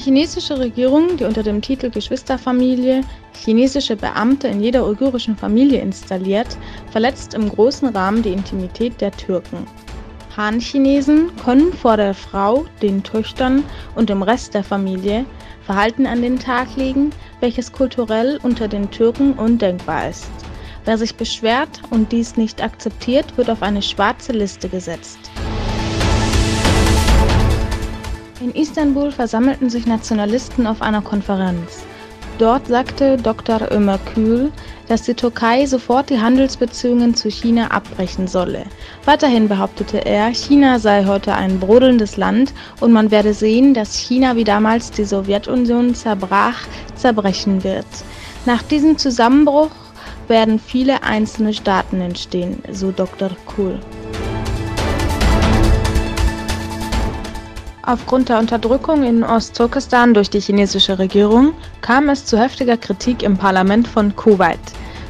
chinesische Regierung, die unter dem Titel Geschwisterfamilie chinesische Beamte in jeder uigurischen Familie installiert, verletzt im großen Rahmen die Intimität der Türken. Han-Chinesen können vor der Frau, den Töchtern und dem Rest der Familie Verhalten an den Tag legen, welches kulturell unter den Türken undenkbar ist. Wer sich beschwert und dies nicht akzeptiert, wird auf eine schwarze Liste gesetzt. In Istanbul versammelten sich Nationalisten auf einer Konferenz. Dort sagte Dr. Ömer Gül, dass die Türkei sofort die Handelsbeziehungen zu China abbrechen solle. Weiterhin behauptete er, China sei heute ein brodelndes Land und man werde sehen, dass China wie damals die Sowjetunion zerbrechen wird. Nach diesem Zusammenbruch werden viele einzelne Staaten entstehen, so Dr. Gül. Aufgrund der Unterdrückung in Ostturkestan durch die chinesische Regierung kam es zu heftiger Kritik im Parlament von Kuwait.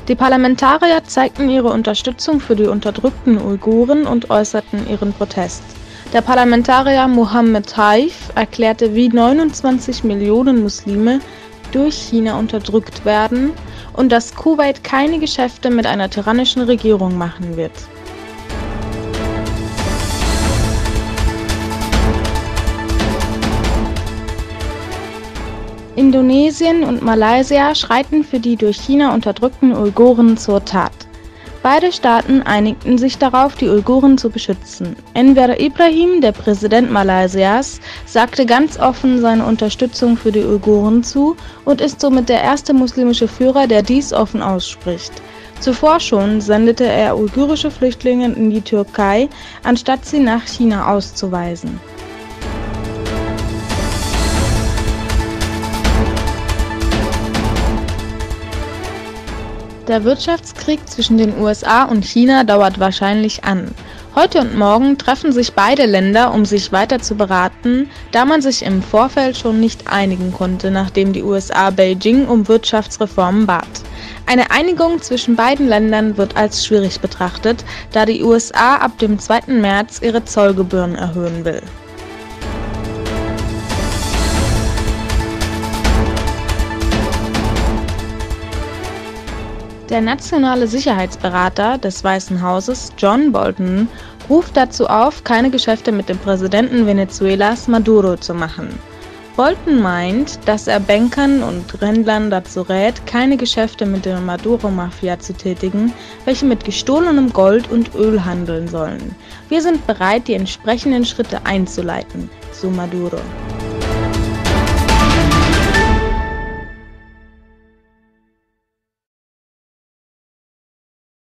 Die Parlamentarier zeigten ihre Unterstützung für die unterdrückten Uiguren und äußerten ihren Protest. Der Parlamentarier Mohammed Taif erklärte, wie 29 Millionen Muslime durch China unterdrückt werden und dass Kuwait keine Geschäfte mit einer tyrannischen Regierung machen wird. Indonesien und Malaysia schreiten für die durch China unterdrückten Uiguren zur Tat. Beide Staaten einigten sich darauf, die Uiguren zu beschützen. Enver Ibrahim, der Präsident Malaysias, sagte ganz offen seine Unterstützung für die Uiguren zu und ist somit der erste muslimische Führer, der dies offen ausspricht. Zuvor schon sendete er uigurische Flüchtlinge in die Türkei, anstatt sie nach China auszuweisen. Der Wirtschaftskrieg zwischen den USA und China dauert wahrscheinlich an. Heute und morgen treffen sich beide Länder, um sich weiter zu beraten, da man sich im Vorfeld schon nicht einigen konnte, nachdem die USA Beijing um Wirtschaftsreformen bat. Eine Einigung zwischen beiden Ländern wird als schwierig betrachtet, da die USA ab dem 2. März ihre Zollgebühren erhöhen will. Der nationale Sicherheitsberater des Weißen Hauses, John Bolton, ruft dazu auf, keine Geschäfte mit dem Präsidenten Venezuelas Maduro zu machen. Bolton meint, dass er Bankern und Händlern dazu rät, keine Geschäfte mit der Maduro-Mafia zu tätigen, welche mit gestohlenem Gold und Öl handeln sollen. Wir sind bereit, die entsprechenden Schritte einzuleiten, so Maduro.